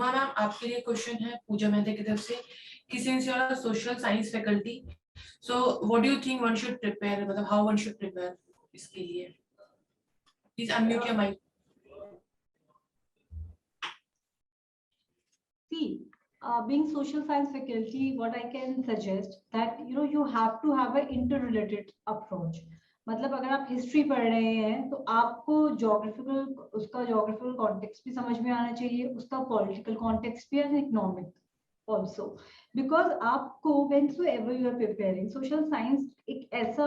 Uma ma'am, आपके लिए question है पूजा मेहता की तरफ से कि since you are social science faculty, so what do you think one should prepare, मतलब हाउ वन शुड प्रिपेयर इसके लिए? Please unmute your mic. See, being social science faculty, what I can suggest that you have to have an interrelated approach. मतलब अगर आप history पढ़ रहे हैं तो आपको उसका जोग्राफिकल कॉन्टेक्स्ट भी समझ में आना चाहिए, उसका पॉलिटिकल कॉन्टेक्स्ट भी और इकोनॉमिक also, because आपको whensoever you are preparing social science एक ऐसा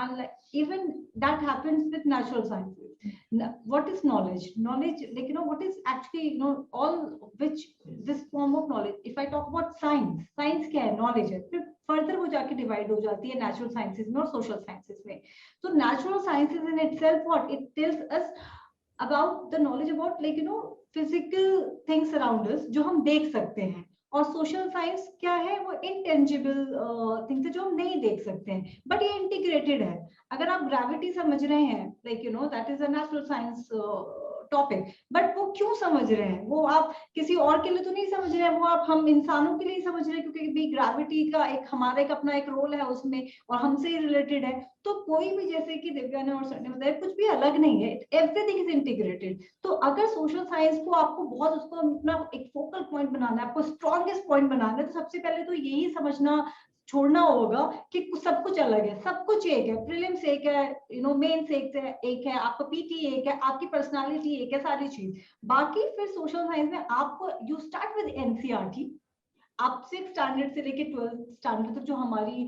unlike even that happens with natural sciences. What is knowledge like what is actually all which this form of knowledge, if I talk about science क्या है, knowledge है, फिर further वो जाके divide हो जाती है नेचुरल साइंसेस में और सोशल साइंसेस में. तो natural sciences in itself what it tells us about the knowledge about like physical things around us जो हम देख सकते हैं, और सोशल साइंस क्या है, वो इनटेंजिबल थिंग्स है जो हम नहीं देख सकते हैं, बट ये इंटीग्रेटेड है. अगर आप ग्रेविटी समझ रहे हैं like that is a natural science topic, but वो क्यों समझ रहे हैं, वो आप किसी और के लिए तो नहीं समझ रहे हैं, वो आप हम इंसानों के लिए समझ रहे हैं, क्योंकि भी ग्रेविटी का एक हमारा एक अपना एक रोल है उसमें और हमसे ही रिलेटेड है. तो कोई भी, जैसे कि दिव्या ने और सर ने बताया, कुछ भी अलग नहीं है, एवरीथिंग इज इंटीग्रेटेड. तो अगर सोशल साइंस को आपको बहुत उसको अपना एक फोकल पॉइंट बनाना है, आपको स्ट्रॉन्गेस्ट पॉइंट बनाना है, तो सबसे पहले तो यही समझना छोड़ना होगा कि सब कुछ अलग है, सब कुछ एक है, प्रीलिम्स एक है, मेंस एक है, आपका पीटी एक है, आपकी पर्सनालिटी एक है, सारी चीज बाकी. फिर सोशल साइंस में आपको यू स्टार्ट विद एनसीईआरटी. आप 6th स्टैंडर्ड से लेके 12th स्टैंडर्ड तक जो हमारी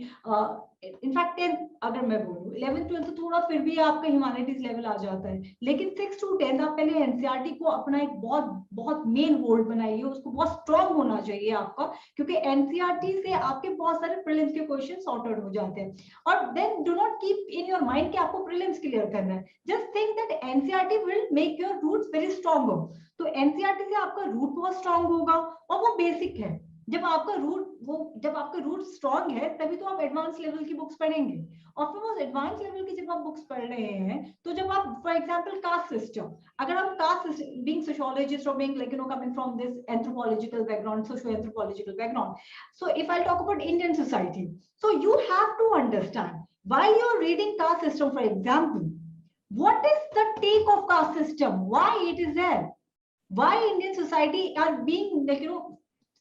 इनफैक्ट 10th अगर मैं बोलूं 11th 12th तो थोड़ा फिर भी आपका ह्यूमैनिटीज लेवल आ जाता है, लेकिन 6th to 10th आप पहले एनसीईआरटी को अपना एक बहुत बहुत मेन होल्ड बनाइए, उसको बहुत स्ट्रॉन्ग होना चाहिए आपका, क्योंकि एनसीईआरटी से आपके बहुत सारे प्रीलिम्स के क्वेश्चन सॉर्ट आउट हो जाते हैं. और then do not keep in your mind कि आपको प्रीलिम्स क्लियर करना है, just think that NCERT will make your roots very strong. तो एनसीईआरटी से आपका रूट बहुत स्ट्रॉन्ग होगा और वो बेसिक है. जब आपका रूट स्ट्रॉन्ग है तभी तो आप एडवांस लेवल की बुक्स पढ़ेंगे, और फिर वो एडवांस लेवल की जब आप बुक्स पढ़ रहे हैं, तो जब आप फॉर एग्जांपल कास्ट सिस्टम, अगर हम कास्ट बीइंग सोशियोलॉजिस्ट और being like coming from this anthropological background, socio anthropological background, so if I talk about Indian society, so you have to understand why you are reading caste system. For example, what is the take of caste system, why it is there, why Indian society are being like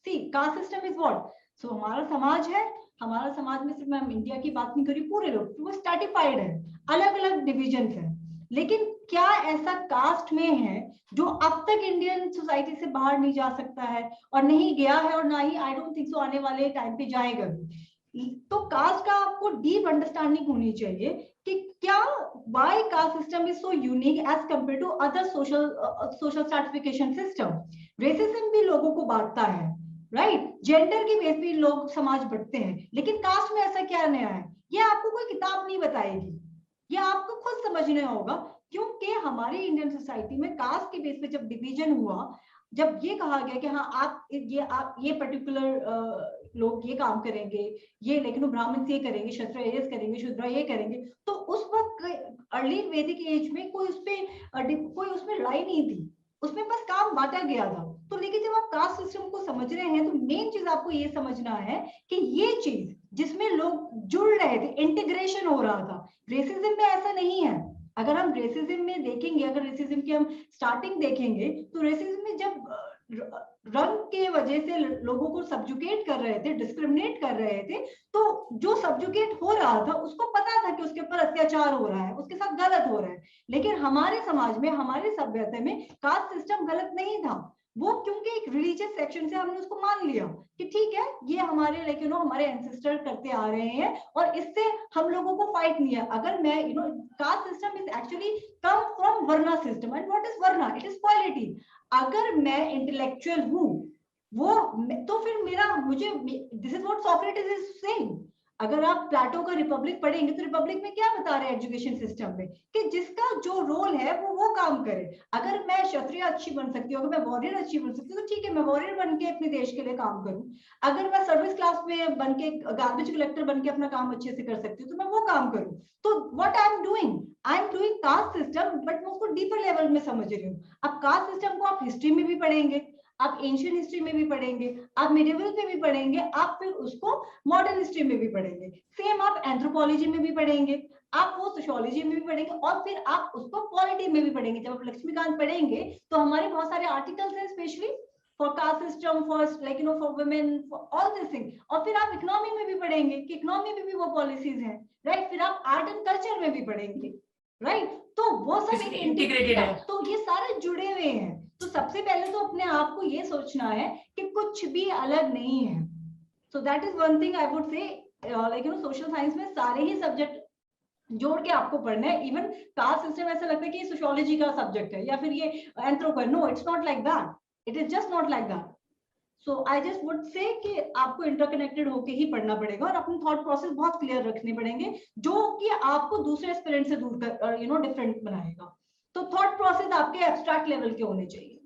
See, caste system is what? So हमारा समाज है, हमारा समाज में सिर्फ मैं India की बात नहीं कर रही, पूरे लोग वो स्ट्रैटिफाइड है, अलग अलग डिविजन है. लेकिन क्या ऐसा कास्ट में है जो अब तक इंडियन सोसाइटी से बाहर नहीं जा सकता है, और नहीं गया है, और ना ही आई डोंट थिंक सो आने वाले टाइम पे जाएगा भी. तो कास्ट का आपको डीप अंडरस्टैंडिंग होनी चाहिए कि क्या why caste system is so unique as compared to other social stratification system. Racism भी लोगों को बांटता है, राइट, जेंडर की बेस पे लोग समाज बढ़ते हैं, लेकिन कास्ट में ऐसा क्या नया है, ये आपको कोई किताब नहीं बताएगी, ये आपको खुद समझना होगा. क्योंकि हमारी इंडियन सोसाइटी में कास्ट के बेस पे जब डिवीजन हुआ, जब ये कहा गया कि हाँ आप ये पर्टिकुलर लोग ये काम करेंगे, ये लेकिन ब्राह्मण ये करेंगे, क्षत्रिय ये करेंगे, शूद्र ये करेंगे, तो उस वक्त अर्ली वैदिक एज में कोई उसमें लड़ाई नहीं थी, उसमें बस काम बांटा गया था. तो लेकिन जब आप कास्ट सिस्टम को समझ रहे हैं, तो मेन चीज आपको ये समझना है कि ये चीज जिसमें लोग जुड़ रहे थे, इंटीग्रेशन हो रहा था. रेसिज्म में ऐसा नहीं है. अगर हम रेसिज्म में देखेंगे, अगर रेसिज्म की हम स्टार्टिंग देखेंगे, तो रेसिज्म में जब रंग के वजह से लोगों को सब्जुकेट कर रहे थे, डिस्क्रिमिनेट कर रहे थे, तो जो सब्जुकेट हो रहा था उसको पता था कि उसके ऊपर अत्याचार हो रहा है, उसके साथ गलत हो रहा है. लेकिन हमारे समाज में, हमारे सभ्यता में कास्ट सिस्टम गलत नहीं था, वो क्योंकि एक रिलीजियस सेक्शन से हमने उसको मान लिया कि ठीक है, ये हमारे हमारे एंसेस्टर करते आ रहे हैं और इससे हम लोगों को फाइट नहीं है. अगर मैं caste system is actually come from varna system. And what is varna? It is quality. अगर मैं इंटेलेक्चुअल हूं, वो तो फिर this is what Socrates is saying. अगर आप प्लेटो का रिपब्लिक पढ़ेंगे, तो रिपब्लिक में क्या बता रहे हैं एजुकेशन सिस्टम में, कि जिसका जो रोल है वो काम करे. अगर मैं क्षत्रिय अच्छी बन सकती हूँ, अगर मैं वॉरियर अच्छी बन सकती हूँ, तो ठीक है, मैं वॉरियर बन के अपने देश के लिए काम करूं. अगर मैं सर्विस क्लास में बन के, गार्बेज कलेक्टर बन के अपना काम अच्छे से कर सकती हूँ, तो मैं वो काम करूं. तो what I am doing caste system, but मैं उसको डीपर लेवल में समझ रही हूँ. अब कास्ट सिस्टम को आप हिस्ट्री में भी पढ़ेंगे, आप एंशियंट हिस्ट्री में भी पढ़ेंगे, आप मिडिवल में भी पढ़ेंगे, आप फिर उसको मॉडर्न हिस्ट्री में भी पढ़ेंगे, सेम आप एंथ्रोपोलॉजी में भी पढ़ेंगे, आप वो सोशियोलॉजी में भी पढ़ेंगे, और फिर आप उसको पॉलिटी में भी पढ़ेंगे। जब आप लक्ष्मीकांत पढ़ेंगे तो हमारे बहुत सारे आर्टिकल्स हैं specially for cast system, for like you know for women, for all this thing. और फिर आप इकोनॉमी में भी पढ़ेंगे कि इकोनॉमी में भी वो पॉलिसीज हैं, राइट। फिर आप आर्ट एंड कल्चर में भी पढ़ेंगे, राइट। तो वो सब एक इंटीग्रेटेड है, तो ये सारे जुड़े हुए हैं। तो सबसे पहले तो अपने आप को ये सोचना है कि कुछ भी अलग नहीं है। So that is one thing I would say, like you know social science में सारे ही सब्जेक्ट जोड़ के आपको पढ़ना है। इवन कास्ट सिस्टम ऐसा लगता है कि सोशियोलॉजी का सब्जेक्ट है या फिर ये anthropo, no it's not like that, it is just not like that. So I just would say कि आपको इंटरकनेक्टेड होके ही पढ़ना पड़ेगा और अपने थॉट प्रोसेस बहुत क्लियर रखने पड़ेंगे, जो कि आपको दूसरे एस्पिरेंट से दूर कर, यू नो, डिफरेंट बनाएगा। तो थॉट प्रोसेस आपके एब्स्ट्रैक्ट लेवल के होने चाहिए।